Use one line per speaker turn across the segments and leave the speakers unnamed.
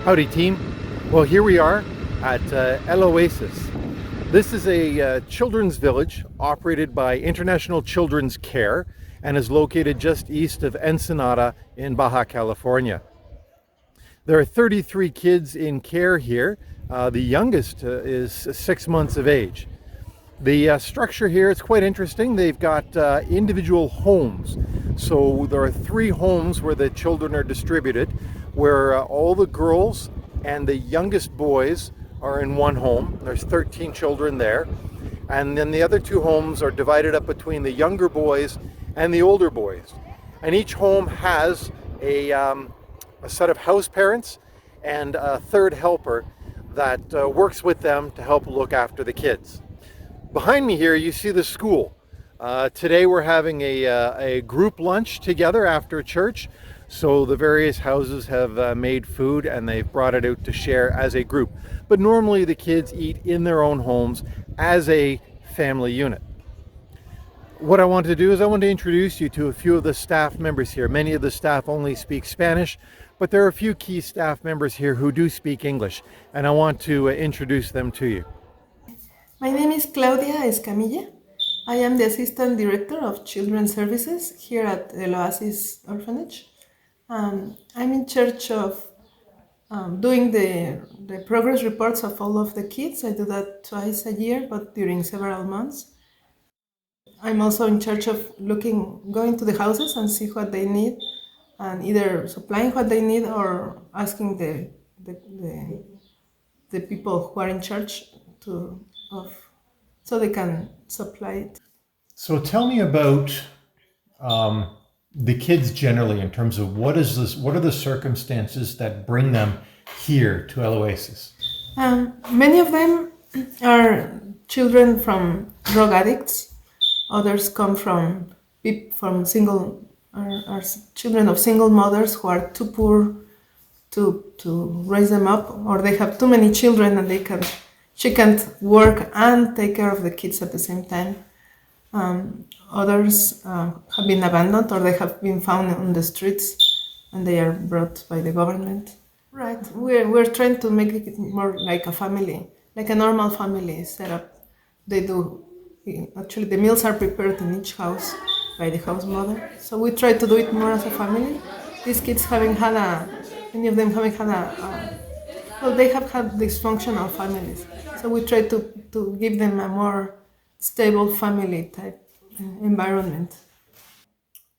Howdy team. Well, here we are at Oasis. This is a children's village operated by International Children's Care and is located just east of Ensenada in Baja California. There are 33 kids in care here. The youngest is 6 months of age. The structure here is quite interesting. They've got individual homes. So there are 3 homes where the children are distributed, where all the girls and the youngest boys are in one home. There's 13 children there. And then the other 2 homes are divided up between the younger boys and the older boys. And each home has a set of house parents and a third helper that works with them to help look after the kids. Behind me here you see the school. Today we're having a group lunch together after church. So the various houses have made food and they've brought it out to share as a group. But normally the kids eat in their own homes as a family unit. What I want to do is I want to introduce you to a few of the staff members here. Many of the staff only speak Spanish, but there are a few key staff members here who do speak English, and I want to introduce them to you.
My name is Claudia Escamilla. I am the Assistant Director of Children's Services here at the Oasis orphanage. I'm in charge of doing the progress reports of all of the kids. I do that twice a year, but during several months. I'm also in charge of going to the houses and see what they need, and either supplying what they need or asking the people who are in charge so they can supply it.
So tell me about the kids generally in terms of what are the circumstances that bring them here to Oasis?
Many of them are children from drug addicts. Others come from are children of single mothers who are too poor to raise them up, or they have too many children and she can't work and take care of the kids at the same time. Others have been abandoned, or they have been found on the streets and they are brought by the government. Right. We're trying to make it more like a family, like a normal family setup. Actually, the meals are prepared in each house by the house mother. So we try to do it more as a family. These kids many of them they have had dysfunctional families. So we try to give them a more stable family type environment.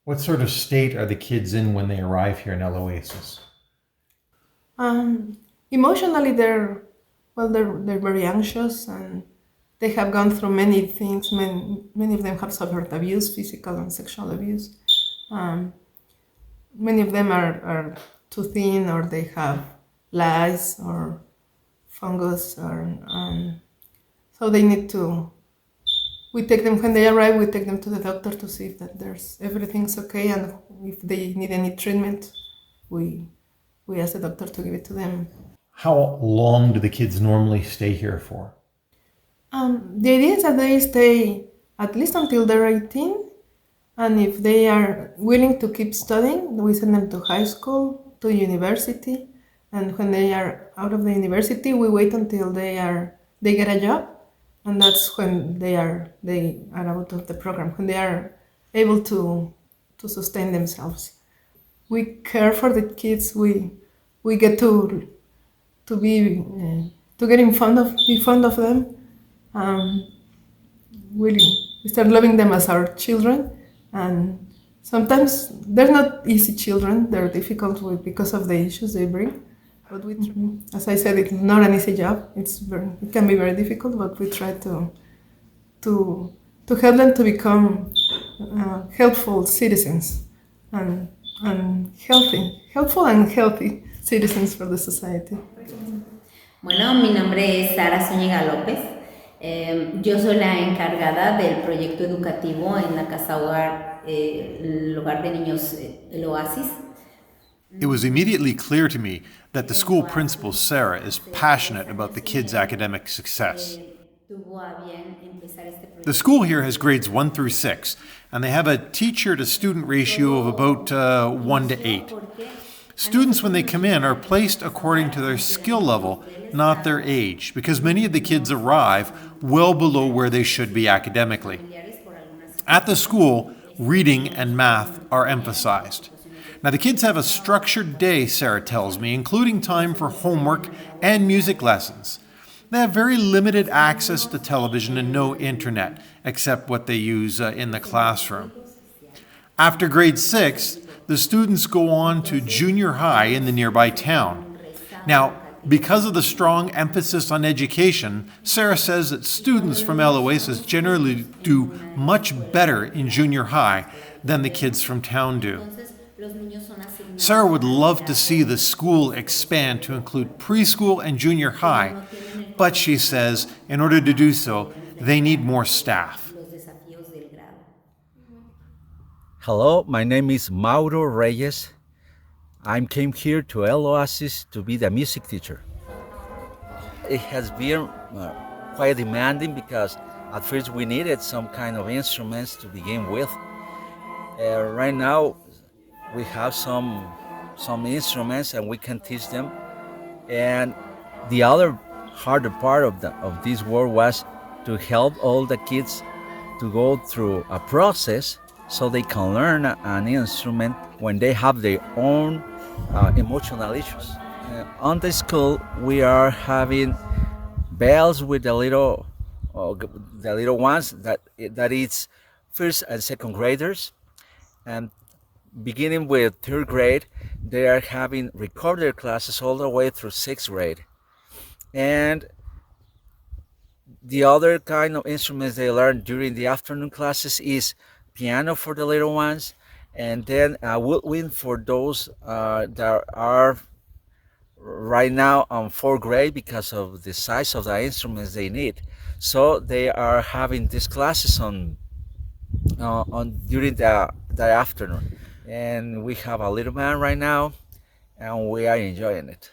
What sort of state are the kids in when they arrive here in Oasis?
Emotionally, they're very anxious, and they have gone through many things. Many of them have suffered abuse, physical and sexual abuse. Many of them are too thin, or they have lice or fungus, so they need to. We take them when they arrive. We take them to the doctor to see if everything's okay, and if they need any treatment, we ask the doctor to give it to them.
How long do the kids normally stay here for?
The idea is that they stay at least until they're 18, and if they are willing to keep studying, we send them to high school, to university, and when they are out of the university, we wait until they get a job, and that's when they are out of the program, when they are able to sustain themselves. We care for the kids. We get to be fond of them. We start loving them as our children, and sometimes they're not easy children. They're difficult because of the issues they bring. But as I said, it's not an easy job. It can be very difficult, but we try to help them to become helpful citizens and helpful and healthy citizens for the society.
Bueno, mi nombre es Sara Zúñiga López. Yo soy la encargada del proyecto educativo en la casa hogar, el hogar de niños, el Oasis.
It was immediately clear to me that the school principal, Sarah, is passionate about the kids' academic success. The school here has grades 1 through 6, and they have a teacher-to-student ratio of about 1 to 8. Students, when they come in, are placed according to their skill level, not their age, because many of the kids arrive well below where they should be academically. At the school, reading and math are emphasized. Now, the kids have a structured day, Sarah tells me, including time for homework and music lessons. They have very limited access to television and no internet, except what they use in the classroom. After grade 6, the students go on to junior high in the nearby town. Now, because of the strong emphasis on education, Sarah says that students from Oasis generally do much better in junior high than the kids from town do. Sarah would love to see the school expand to include preschool and junior high, but she says in order to do so, they need more staff.
Hello, my name is Mauro Reyes. I came here to Oasis to be the music teacher. It has been quite demanding because at first we needed some kind of instruments to begin with. Right now we have some instruments and we can teach them. And the other harder part of this work was to help all the kids to go through a process so they can learn an instrument when they have their own emotional issues. On the school, we are having bells with the little ones that is first and second graders, and beginning with third grade, they are having recorder classes all the way through sixth grade, and the other kind of instruments they learn during the afternoon classes is piano for the little ones, and then woodwind for those that are right now on fourth grade because of the size of the instruments they need. So they are having these classes on during the afternoon, and we have a little band right now, and we are enjoying it.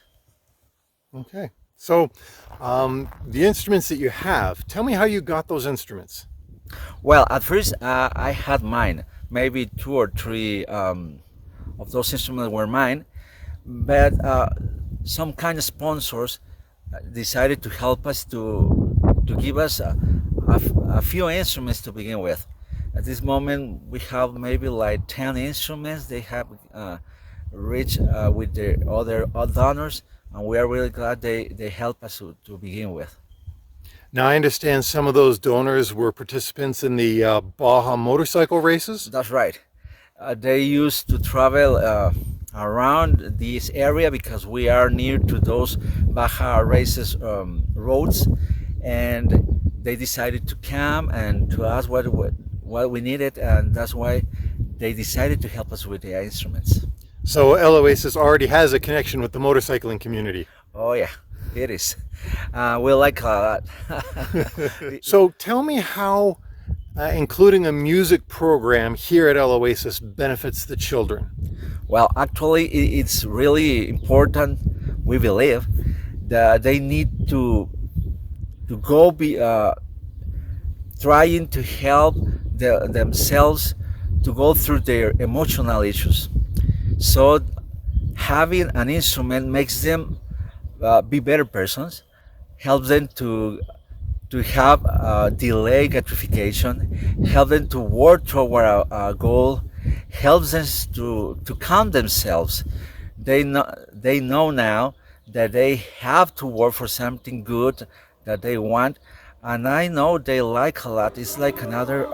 Okay. So, the instruments that you have, tell me how you got those instruments.
Well, at first I had mine. Maybe two or three of those instruments were mine, but some kind of sponsors decided to help us to give us a few instruments to begin with. At this moment, we have maybe like 10 instruments they have reached with the other donors, and we are really glad they help us to begin with.
Now, I understand some of those donors were participants in the Baja motorcycle races.
That's right. They used to travel around this area because we are near to those Baja races roads, and they decided to come and to ask what we needed, and that's why they decided to help us with the instruments.
So Oasis already has a connection with the motorcycling community.
Oh yeah, it is. We like that.
So tell me how including a music program here at Oasis benefits the children.
Well, actually, it's really important. We believe that they need to go be trying to help themselves to go through their emotional issues. So having an instrument makes them be better persons, helps them to have delay gratification, help them to work toward a goal, helps them to calm themselves. They know now that they have to work for something good that they want, and I know they like a lot. It's like another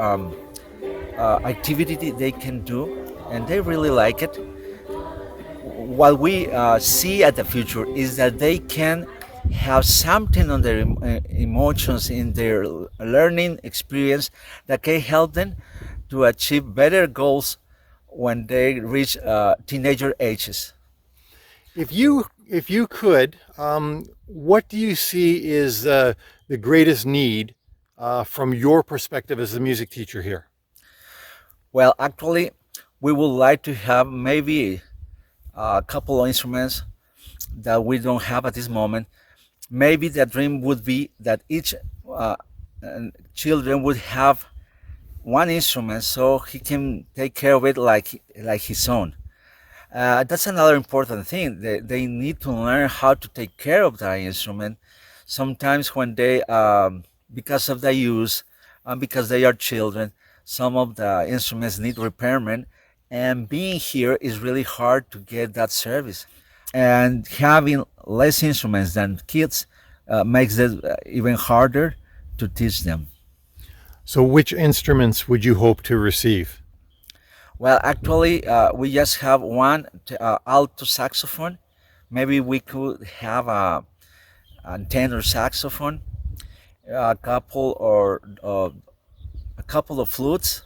activity they can do, and they really like it. What we see at the future is that they can have something on their emotions in their learning experience that can help them to achieve better goals when they reach teenager ages.
If you could, what do you see is the greatest need from your perspective as a music teacher here?
Well, actually, we would like to have maybe a couple of instruments that we don't have at this moment. Maybe the dream would be that each children would have one instrument so he can take care of it like his own. That's another important thing. They need to learn how to take care of that instrument. Sometimes when they, because of the use, and because they are children, some of the instruments need repairment, and being here is really hard to get that service. And having less instruments than kids makes it even harder to teach them.
So, which instruments would you hope to receive?
Well, actually, we just have one alto saxophone. Maybe we could have a tenor saxophone, a couple or a couple of flutes,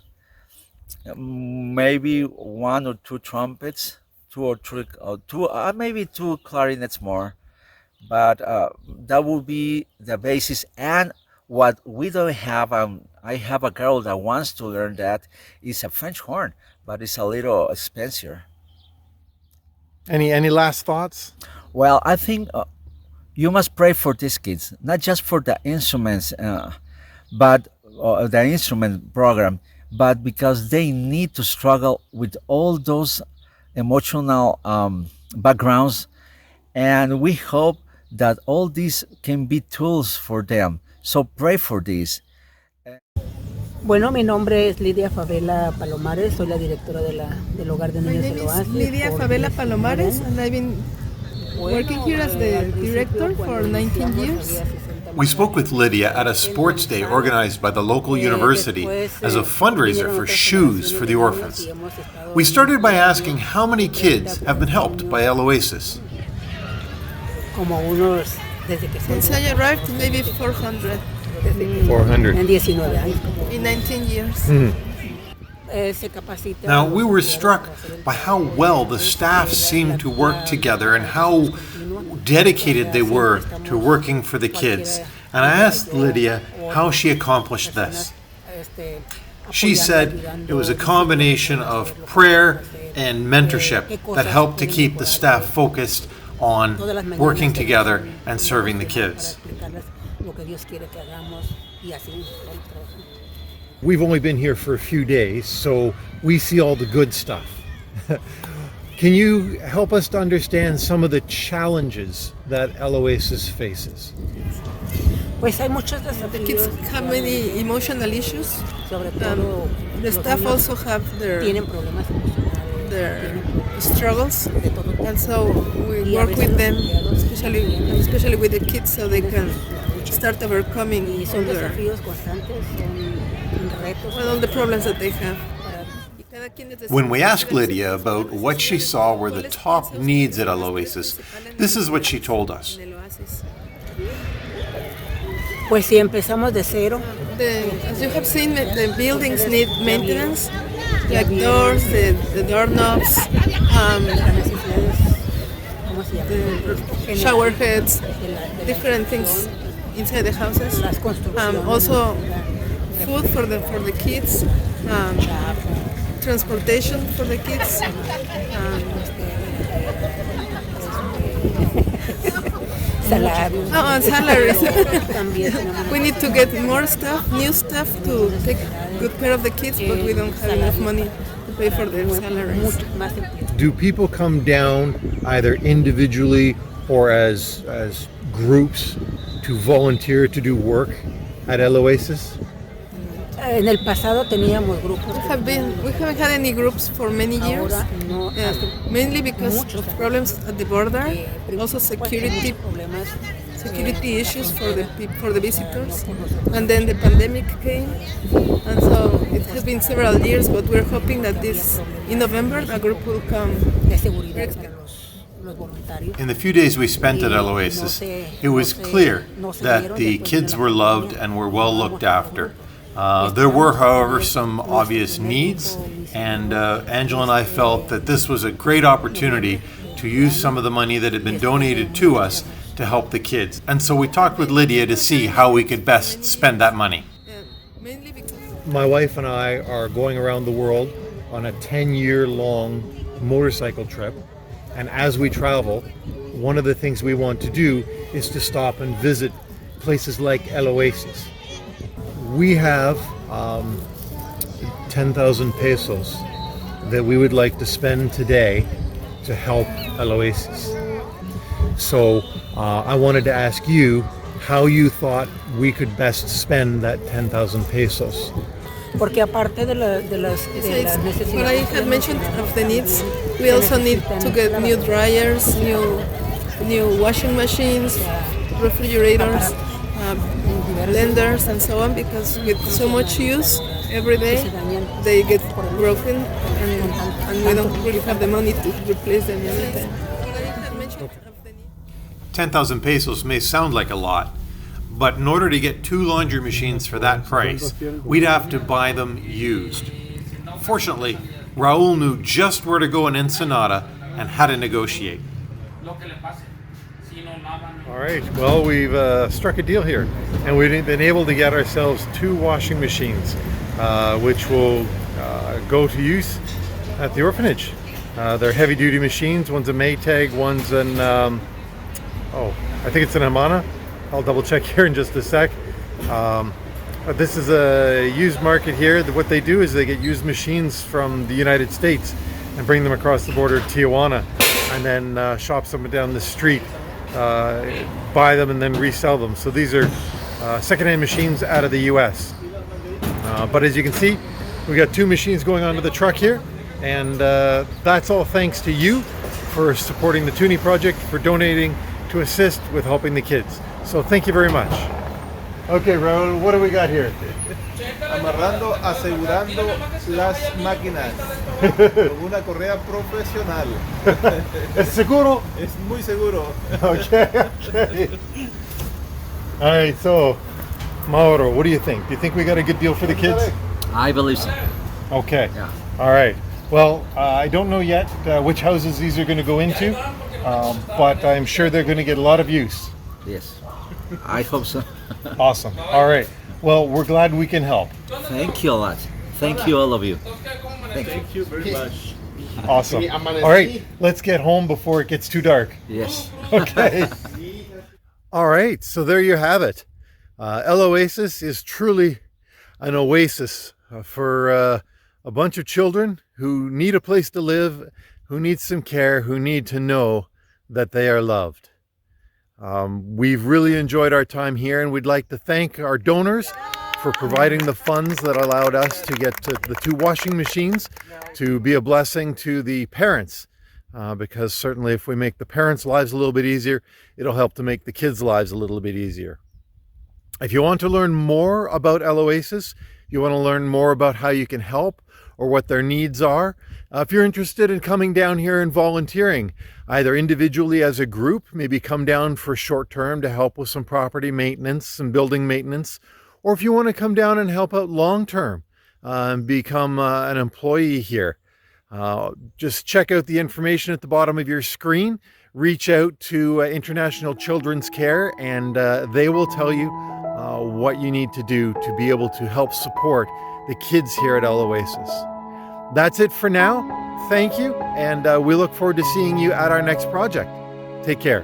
maybe one or two trumpets, two or three, two, maybe two clarinets more. But that would be the basis. And what we don't have, I have a girl that wants to learn that, is a French horn, but it's a little expensive.
Any last thoughts?
Well, I think you must pray for these kids, not just for the instruments, but the instrument program, but because they need to struggle with all those emotional backgrounds, and we hope that all these can be tools for them. So pray for this.
Bueno, mi nombre es Lidia Favela Palomares, soy la directora del Hogar de
My
Niños
name
del
is
Oasis.
Lidia
por
Favela
10
Palomares,
años.
and I've been working here as the director for 19 years.
We spoke with Lydia at a sports day organized by the local university as a fundraiser for shoes for the orphans. We started by asking how many kids have been helped by Oasis.
Como unos, desde que
Since I arrived, maybe 400
en
400.
19 años.
in 19 years.
Se capacita.
Now, we were struck by how well the staff seemed to work together and how dedicated they were to working for the kids. And I asked Lydia how she accomplished this. She said it was a combination of prayer and mentorship that helped to keep the staff focused on working together and serving the kids. We've only been here for a few days, so we see all the good stuff. Can you help us to understand some of the challenges that Oasis faces?
Pues hay muchos
The kids
desafíos.
have many emotional issues.
Sobre todo,
The
los
staff
niños
also have
tienen problemas emocionales.
their struggles,
De todo tipo.
and so we
Y a
work
veces
with
los
them,
empleados
especially with the kids, so they can start overcoming
Y
all
son
their,
desafíos constantes, son retos.
all the problems that they have.
When we asked Lydia about what she saw were the top needs at Oasis, this is what she told us.
Pues si empezamos de cero,
As you have seen, the buildings need maintenance, like doors, the doorknobs,
las necesidades, ¿cómo se llama?
the shower heads, different things inside the houses.
Las construcciones.
Also, food for the kids, transportation for the kids.
Salarios.
And salaries.
También tenemos
We need to get more stuff, new stuff to take good care of the kids, but we don't have enough money to pay for their salaries.
mucho más empleos.
Do people come down either individually or as groups to volunteer to do work at Oasis?
En el pasado teníamos grupos.
We haven't had any groups for many years,
Ahora no,
mainly because of problems at the border, also security issues for the visitors, and then the pandemic came, and so it has been several years. But we're hoping that in November a group will come.
de seguridad para los voluntarios.
In the few days we spent at Oasis, it was clear that the kids were loved and were well looked after. There were, however, some obvious needs, and Angela and I felt that this was a great opportunity to use some of the money that had been donated to us to help the kids. And so we talked with Lydia to see how we could best spend that money.
Mainly because
My wife and I are going around the world on a 10-year-long motorcycle trip. And as we travel, one of the things we want to do is to stop and visit places like Oasis. We have 10,000 pesos that we would like to spend today to help El Oasis. So I wanted to ask you how you thought we could best spend that 10,000 pesos.
Porque aparte de las necesidades.
What I had mentioned of the needs, we also need to get new dryers, new washing machines, refrigerators, blenders, and so on, because with so much use every day, they get broken, and we don't really have the money to replace them every time.
10,000 pesos may sound like a lot, but in order to get 2 laundry machines for that price, we'd have to buy them used. Fortunately, Raul knew just where to go in Ensenada and how to negotiate. All right, well, we've struck a deal here, and we've been able to get ourselves 2 washing machines, which will go to use at the orphanage. They're heavy-duty machines. One's a Maytag, one's an, I think it's an Amana. I'll double check here in just a sec. But this is a used market here. What they do is they get used machines from the United States and bring them across the border to Tijuana, and then shop them down the street, buy them, and then resell them. So these are secondhand machines out of the US. But as you can see, we got 2 machines going onto the truck here, and that's all thanks to you for supporting the Twonie project, for donating to assist with helping the kids. So thank you very much. Okay, Raul, what do we got here?
Amarrando, asegurando las máquinas con una correa profesional.
¿Es seguro?
Es muy seguro.
Okay. All right, so Mauro, what do you think? Do you think we got a good deal for the kids?
I believe so.
Okay.
Yeah.
All right. Well, I don't know yet which houses these are going to go into, but I'm sure they're going to get a lot of use.
Yes. I hope so.
Awesome. All right. Well, we're glad we can help.
Thank you a lot. Thank you, all of you. Thank you.
Thank you very much.
Awesome. All right. Let's get home before it gets too dark.
Yes.
Okay. All right. So there you have it. El Oasis is truly an oasis for a bunch of children who need a place to live, who need some care, who need to know that they are loved. We've really enjoyed our time here, and we'd like to thank our donors for providing the funds that allowed us to get the 2 washing machines to be a blessing to the parents, because certainly if we make the parents' lives a little bit easier, it'll help to make the kids' lives a little bit easier. If you want to learn more about El Oasis, you want to learn more about how you can help or what their needs are, if you're interested in coming down here and volunteering, either individually as a group, maybe come down for short term to help with some property maintenance, some building maintenance, or if you want to come down and help out long term and become an employee here, just check out the information at the bottom of your screen. Reach out to International Children's Care, and they will tell you what you need to do to be able to help support the kids here at El Oasis. That's it for now. Thank you, and we look forward to seeing you at our next project. Take care.